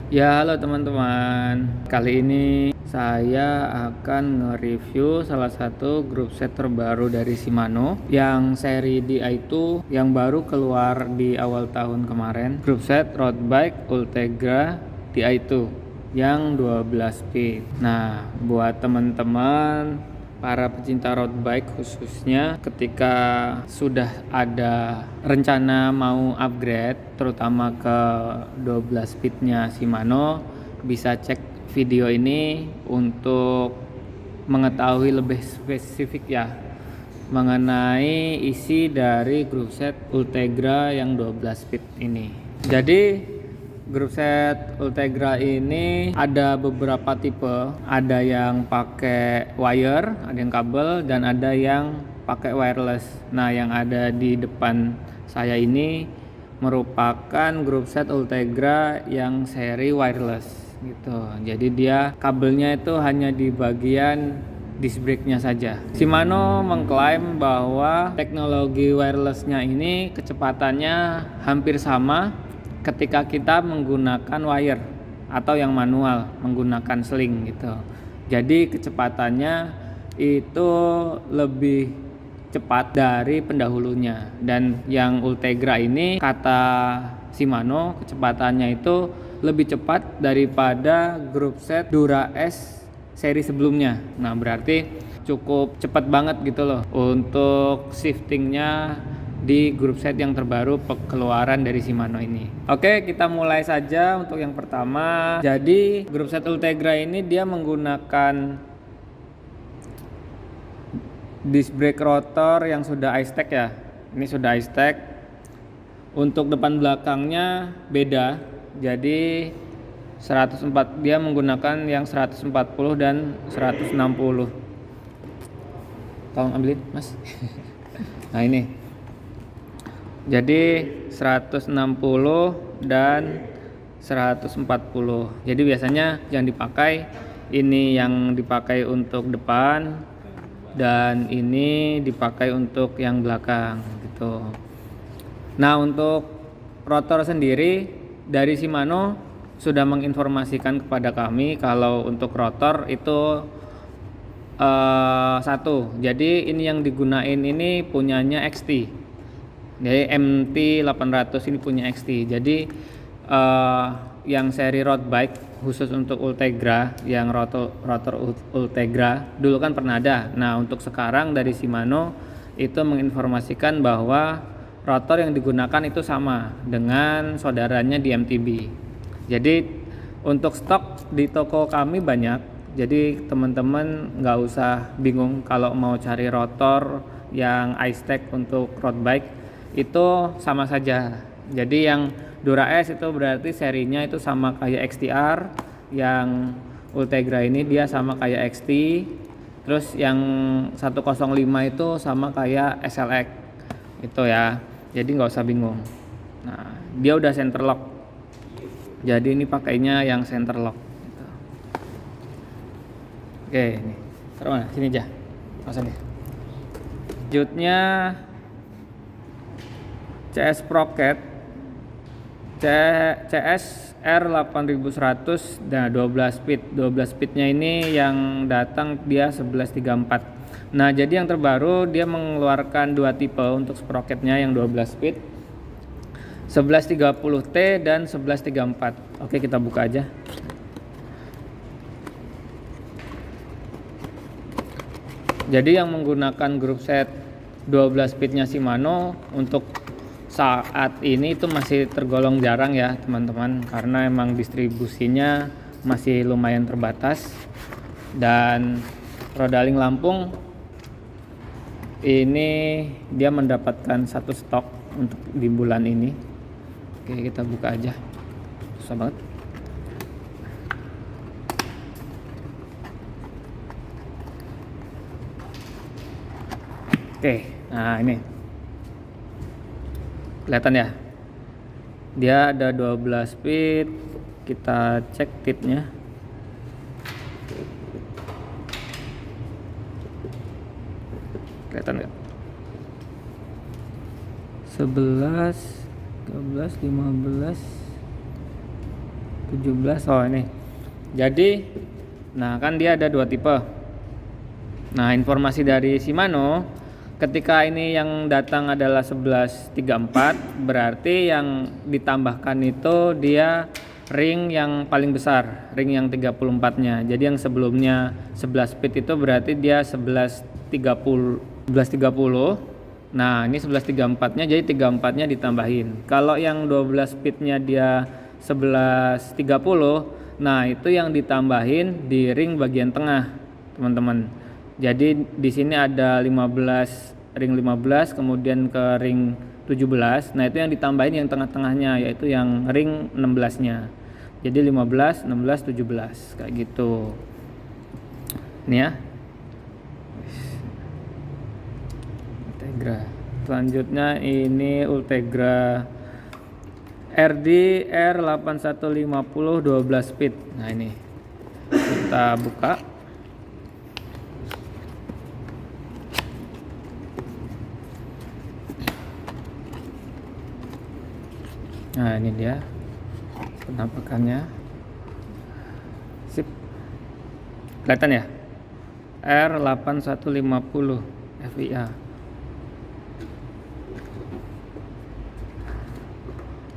Ya, halo teman-teman. Kali ini saya akan nge-review salah satu grup set terbaru dari Shimano yang seri Di2 yang baru keluar di awal tahun kemarin. Grup set road bike Ultegra Di2 yang 12 speed. Nah, buat teman-teman para pecinta road bike khususnya ketika sudah ada rencana mau upgrade terutama ke 12 speednya Shimano, bisa cek video ini untuk mengetahui lebih spesifik ya mengenai isi dari grup set Ultegra yang 12 speed ini. Jadi grup set Ultegra ini ada beberapa tipe, ada yang pakai wire, ada yang kabel, dan ada yang pakai wireless. Nah, yang ada di depan saya ini merupakan grup set Ultegra yang seri wireless gitu. Jadi dia kabelnya itu hanya di bagian disc brake-nya saja. Shimano mengklaim bahwa teknologi wireless-nya ini kecepatannya hampir sama ketika kita menggunakan wire atau yang manual menggunakan sling gitu. Jadi kecepatannya itu lebih cepat dari pendahulunya, dan yang Ultegra ini kata Shimano kecepatannya itu lebih cepat daripada grup set Dura S seri sebelumnya. Nah, berarti cukup cepat banget gitu loh untuk shiftingnya di grup set yang terbaru keluaran dari Shimano ini. Oke, kita mulai saja untuk yang pertama. Jadi grup set Ultegra ini dia menggunakan disc brake rotor yang sudah ice-stack ya. Ini sudah ice-stack. Untuk depan belakangnya beda. Jadi 104, dia menggunakan yang 140 dan 160. Tolong ambilin, Mas. Nah, ini. Jadi 160 dan 140. Jadi biasanya yang dipakai ini yang dipakai untuk depan dan ini dipakai untuk yang belakang gitu. Nah, untuk rotor sendiri dari Shimano sudah menginformasikan kepada kami kalau untuk rotor itu satu. Jadi ini yang digunain ini punyanya XT. Jadi MT800 ini punya XT. Jadi yang seri road bike khusus untuk Ultegra, yang rotor Ultegra dulu kan pernah ada. Nah, untuk sekarang dari Shimano itu menginformasikan bahwa rotor yang digunakan itu sama dengan saudaranya di MTB. Jadi untuk stok di toko kami banyak. Jadi teman-teman nggak usah bingung kalau mau cari rotor yang ice-stack untuk road bike, itu sama saja. Jadi yang Dura S itu berarti serinya itu sama kayak XTR, yang Ultegra ini dia sama kayak XT, terus yang 105 itu sama kayak SLX itu ya. Jadi nggak usah bingung. Nah, dia udah center lock, jadi ini pakainya yang center lock gitu. Oke, ini taruh mana? Sini aja pasang deh. Jutnya CS Sprocket CS R8100 dan 12 speed. 12 speednya ini yang datang dia 1134. Nah, jadi yang terbaru dia mengeluarkan dua tipe untuk sprocketnya yang 12 speed, 1130T dan 1134. Oke, kita buka aja. Jadi yang menggunakan grup set 12 speednya Shimano untuk saat ini itu masih tergolong jarang ya teman-teman, karena emang distribusinya masih lumayan terbatas. Dan Rodaling Lampung ini dia mendapatkan satu stok untuk di bulan ini. Oke, kita buka aja. Susah banget. Oke, nah ini kelihatan ya, dia ada 12 speed. Kita cek tipnya. Kelihatan nggak? 11, 13, 15, 17. Oh ini. Jadi nah kan dia ada 2 tipe. Nah, informasi dari Shimano ketika ini yang datang adalah 1134, berarti yang ditambahkan itu dia ring yang paling besar, ring yang 34-nya. Jadi yang sebelumnya 11 speed itu berarti dia 1130. Nah, ini 1134-nya, jadi 34-nya ditambahin. Kalau yang 12 speed-nya dia 1130, nah itu yang ditambahin di ring bagian tengah, teman-teman. Jadi di sini ada 15, ring 15, kemudian ke ring 17. Nah, itu yang ditambahin yang tengah-tengahnya, yaitu yang ring 16-nya. Jadi 15, 16, 17 kayak gitu. Ini ya. Ultegra. Selanjutnya ini Ultegra RD R8150 12 speed. Nah, ini kita buka. Nah, ini dia penampakannya. Sip. Kelihatan ya? R8150 FIA.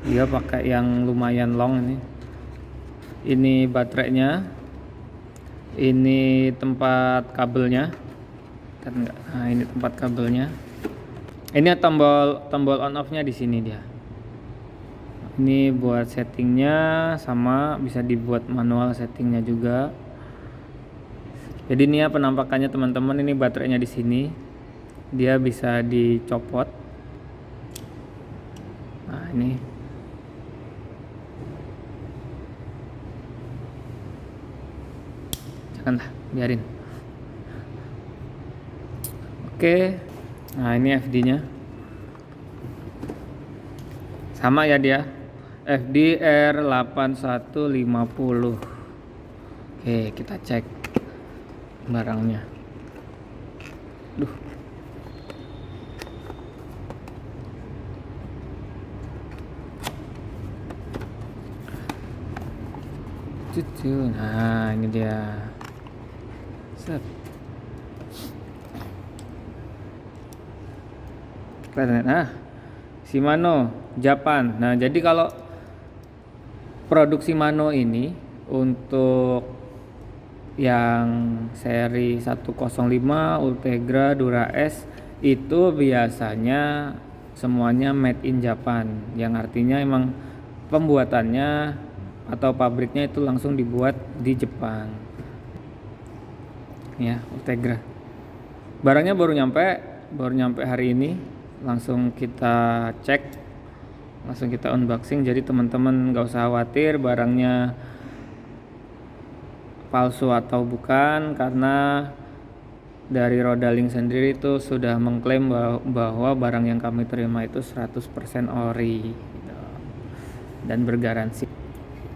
Dia pakai yang lumayan long ini. Ini baterainya. Ini tempat kabelnya. Kan enggak? Nah, ini tempat kabelnya. Ini tombol on off-nya di sini dia. Ini buat settingnya, sama bisa dibuat manual settingnya juga. Jadi ini ya penampakannya teman-teman. Ini baterainya di sini, dia bisa dicopot. Nah, ini janganlah, biarin. Oke, nah ini FD-nya sama ya dia. FDR 8150. Oke, kita cek barangnya. Duh. Cucu. Nah, ini dia. Set. Nah, Shimano Japan. Nah, jadi kalau produk Shimano ini untuk yang seri 105 Ultegra Dura S itu biasanya semuanya made in Japan, yang artinya emang pembuatannya atau pabriknya itu langsung dibuat di Jepang. Ya, Ultegra. Barangnya baru nyampe hari ini. Langsung kita cek, langsung kita unboxing. Jadi teman-teman gak usah khawatir barangnya palsu atau bukan, karena dari Rodaling sendiri itu sudah mengklaim bahwa barang yang kami terima itu 100% ori gitu, dan bergaransi.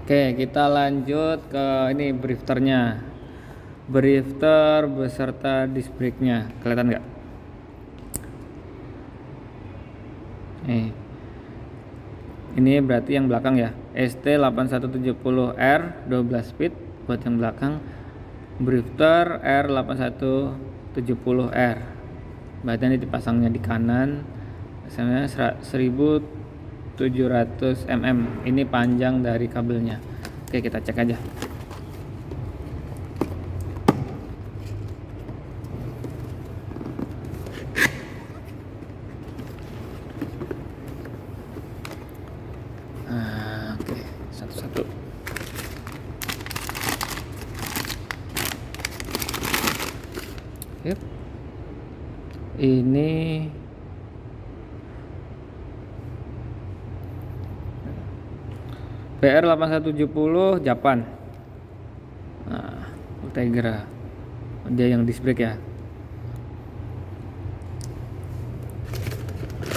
Oke, kita lanjut ke ini brifternya. Brifter beserta disc brake-nya, kelihatan nggak? Ini berarti yang belakang ya, ST8170R 12 speed buat yang belakang, Brifter R8170R. Berarti ini dipasangnya di kanan, misalnya 1700 mm. Ini panjang dari kabelnya. Oke, kita cek aja. Oke, satu-satu. Yep. Ini PR8170 Japan. Nah, Ultegra. Dia yang disc brake ya.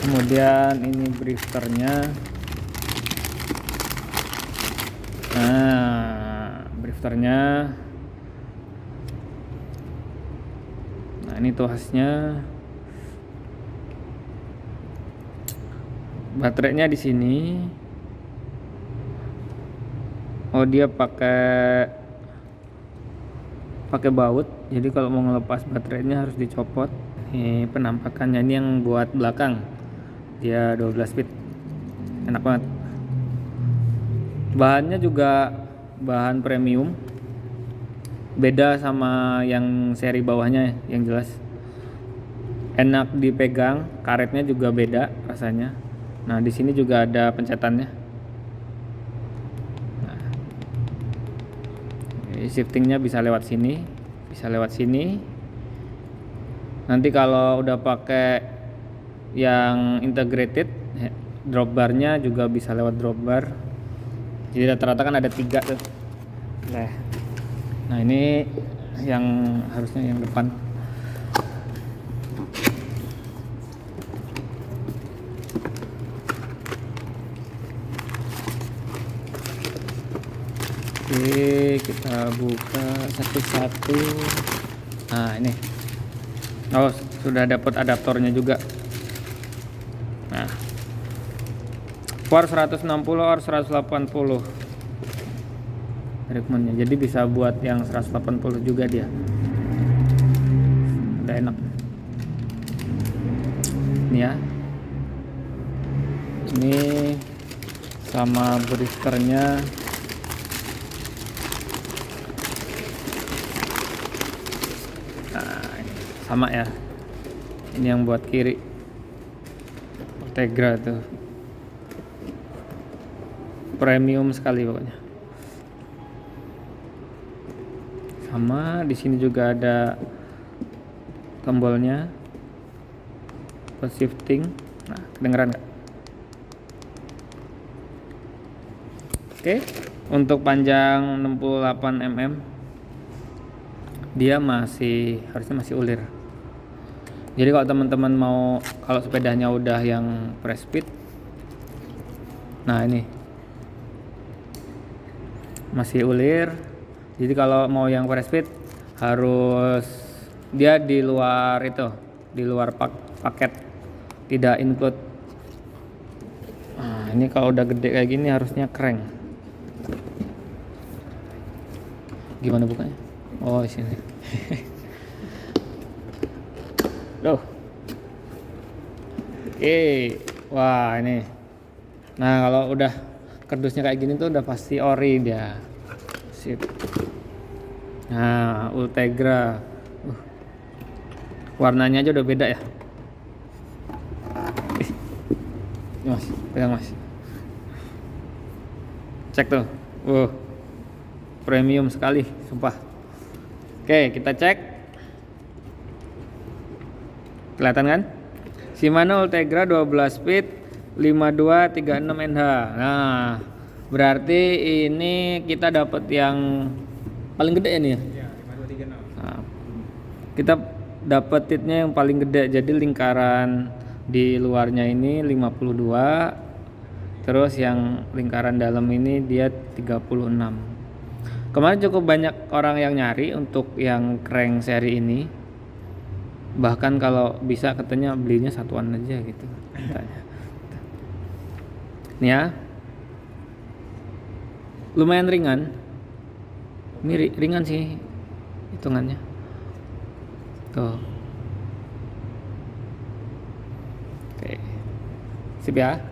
Kemudian ini brifternya. Nah, brifternya. Nah, ini tuasnya. Baterainya di sini. Oh, dia pakai baut, jadi kalau mau ngelepas baterainya harus dicopot. Ini penampakannya, ini yang buat belakang, dia 12 speed, enak banget. Bahannya juga bahan premium, beda sama yang seri bawahnya, yang jelas enak dipegang, karetnya juga beda rasanya. Nah, di sini juga ada pencetannya. Nah, shiftingnya bisa lewat sini, bisa lewat sini. Nanti kalau udah pakai yang integrated, drop barnya juga bisa lewat drop bar. Jadi rata-rata kan ada 3 tuh. Nah, ini yang harusnya yang depan. Oke, kita buka satu-satu. Nah, ini. Oh, sudah dapat adaptornya juga. Nah, power 160 or 180 requirement-nya. Jadi bisa buat yang 180 juga dia. Udah enak. Ini ya. Ini sama bristernya. Nah, sama ya. Ini yang buat kiri. Ultegra tuh. Premium sekali pokoknya. Sama di sini juga ada tombolnya buat shifting. Nah, kedengeran nggak? Oke, untuk panjang 68 mm dia harusnya masih ulir. Jadi kalau teman-teman kalau sepedanya udah yang press speed, nah ini masih ulir. Jadi kalau mau yang press speed harus dia di luar paket, tidak include. Nah, ini kalau udah gede kayak gini harusnya crank. Gimana bukanya? Oh, sini. Loh. Oke. Wah, ini. Nah, kalau udah kardusnya kayak gini tuh udah pasti ori dia. Sip. Nah, Ultegra. Warnanya aja udah beda ya. Mas, pegang Mas. Cek tuh. Premium sekali, sumpah. Oke, kita cek. Kelihatan kan? Shimano Ultegra 12 speed 5236 NH. Nah, berarti ini kita dapat yang paling gede ini ya? Iya, 5236. Nah, kita dapat titnya yang paling gede. Jadi lingkaran di luarnya ini 52, terus yang lingkaran dalam ini dia 36. Kemarin cukup banyak orang yang nyari untuk yang crank seri ini. Bahkan kalau bisa katanya belinya satuan aja gitu. Nih ya. Lumayan ringan. Ini ringan sih hitungannya. Tuh. Oke. Sip ya.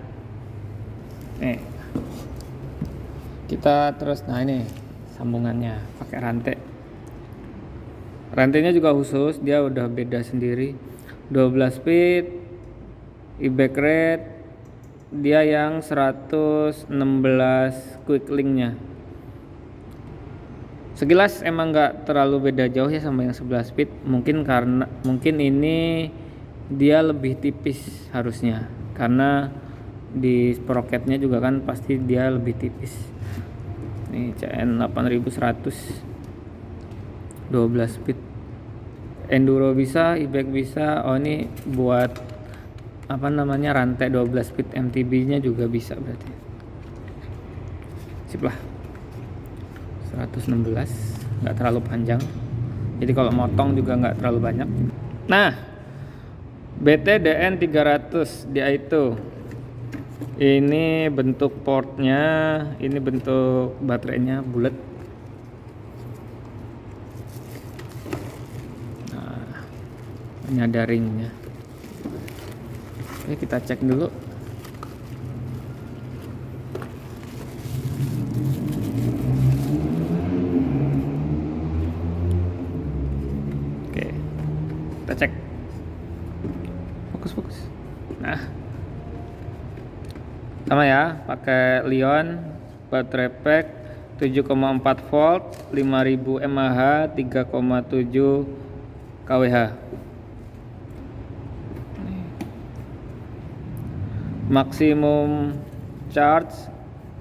Nih. Kita terus, nah ini sambungannya pakai rantai. Rantainya juga khusus, dia udah beda sendiri. 12 speed, e-back rate, dia yang 116 quick linknya. Sekilas emang nggak terlalu beda jauh ya sama yang 11 speed. Mungkin ini dia lebih tipis harusnya, karena di sprocketnya juga kan pasti dia lebih tipis. Ini CN 8100 12 speed, enduro bisa, e-bike bisa. Oh, ini buat rantai 12 speed MTB nya juga bisa berarti. Sip lah. 116, nggak terlalu panjang, jadi kalau motong juga nggak terlalu banyak. Nah, BT DN 300 dia itu Ini bentuk portnya, ini bentuk baterainya bulat. Nah, ini ada ringnya. Oke, kita cek dulu. Oke, kita cek. Fokus. Nah, sama ya, pakai Lion baterai pack 7,4 volt 5000 mAh 3,7 kWh. Maksimum charge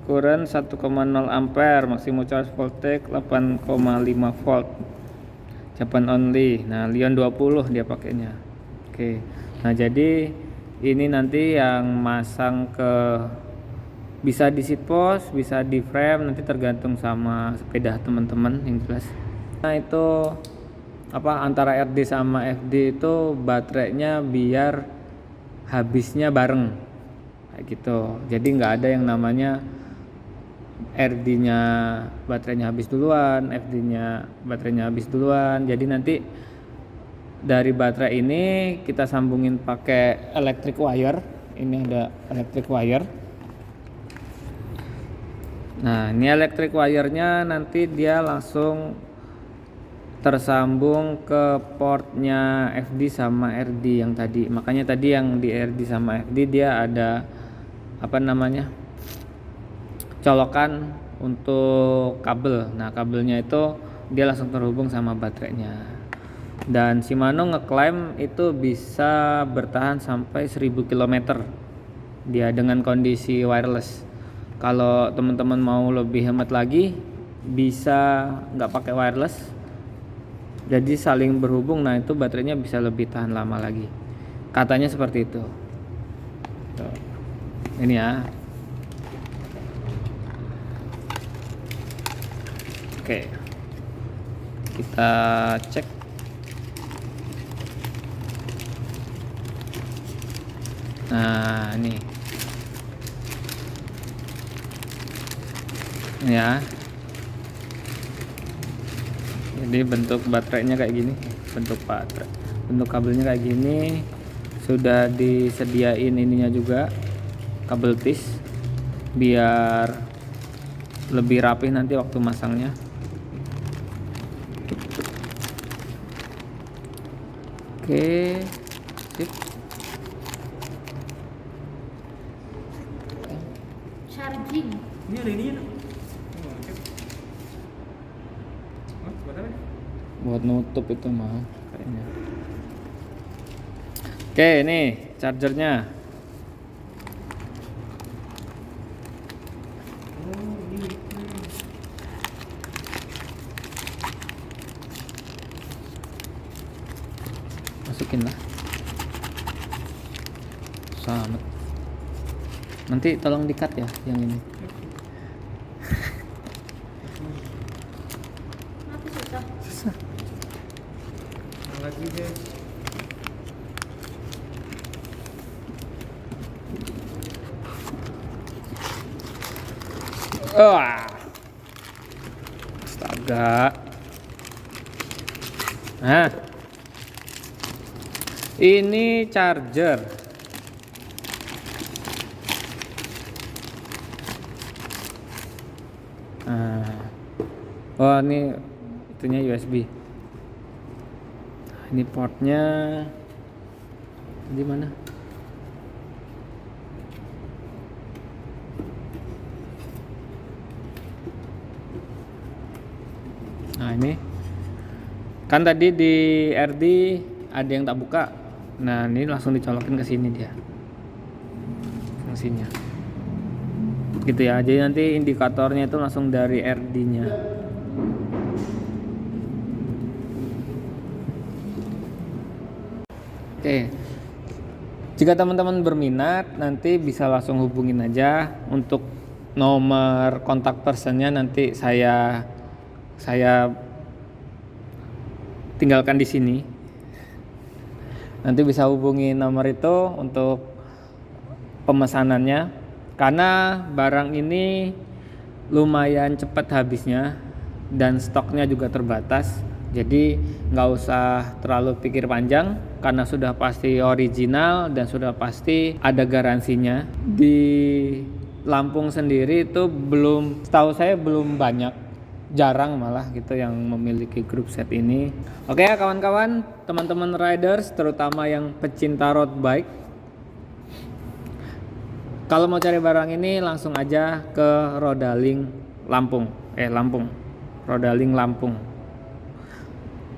current 1,0 ampere, maksimum charge voltage 8,5 volt. Japan only. Nah, Lion 20 dia pakainya. Oke. Nah, jadi ini nanti yang masang ke bisa di seat post, bisa di frame, nanti tergantung sama sepeda teman-teman yang jelas. Nah, itu antara RD sama FD itu baterainya biar habisnya bareng kayak gitu. Jadi nggak ada yang namanya RD-nya baterainya habis duluan, FD-nya baterainya habis duluan. Jadi nanti dari baterai ini kita sambungin pakai electric wire. Ini ada electric wire. Nah, ini electric wire-nya nanti dia langsung tersambung ke portnya FD sama RD yang tadi. Makanya tadi yang di RD sama FD dia ada colokan untuk kabel. Nah, kabelnya itu dia langsung terhubung sama baterainya. Dan Shimano ngeklaim itu bisa bertahan sampai 1000 km dia dengan kondisi wireless. Kalau teman-teman mau lebih hemat lagi, bisa nggak pakai wireless, jadi saling berhubung. Nah, itu baterainya bisa lebih tahan lama lagi, katanya seperti itu. Tuh. Ini ya. Oke, kita cek. Nah, ini ya. Jadi bentuk baterainya kayak gini, bentuk kabelnya kayak gini. Sudah disediain ininya juga, kabel tis, biar lebih rapih nanti waktu masangnya. Oke, sip. Charging. Ini ada ininya. Buat nutup itu mah kayaknya. Oke, ini chargernya. Masukin lah. Sama. Nanti tolong di-cut ya yang ini. Kenapa susah? Susah. Lagi guys. Astaga. Nah, ini charger. Nah, oh ini itunya USB. Ini portnya di mana? Nah, ini kan tadi di RD ada yang tak buka. Nah, ini langsung dicolokin ke sini dia, fungsinya gitu ya. Jadi nanti indikatornya itu langsung dari RD-nya. Oke, jika teman-teman berminat nanti bisa langsung hubungin aja. Untuk nomor kontak personnya nanti saya tinggalkan di sini. Nanti bisa hubungi nomor itu untuk pemesanannya. karena barang ini lumayan cepat habisnya dan stoknya juga terbatas. Jadi nggak usah terlalu pikir panjang karena sudah pasti original dan sudah pasti ada garansinya. Di Lampung sendiri itu belum, setahu saya belum banyak, jarang malah gitu yang memiliki grup set ini. Oke ya kawan-kawan, teman-teman riders terutama yang pecinta road bike, kalau mau cari barang ini langsung aja ke Rodaling Lampung. Rodaling Lampung.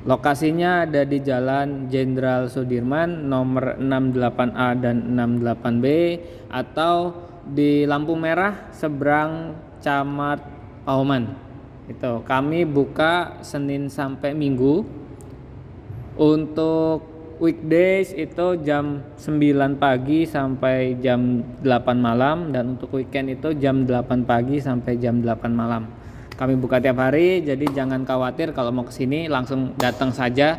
Lokasinya ada di Jalan Jenderal Sudirman nomor 68A dan 68B atau di lampu merah seberang Camat Pauman. Itu kami buka Senin sampai Minggu. Untuk weekdays itu jam 9 pagi sampai jam 8 malam dan untuk weekend itu jam 8 pagi sampai jam 8 malam. Kami buka tiap hari, jadi jangan khawatir kalau mau kesini, langsung datang saja.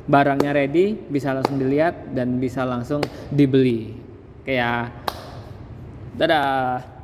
Barangnya ready, bisa langsung dilihat dan bisa langsung dibeli. Oke ya. Dadah.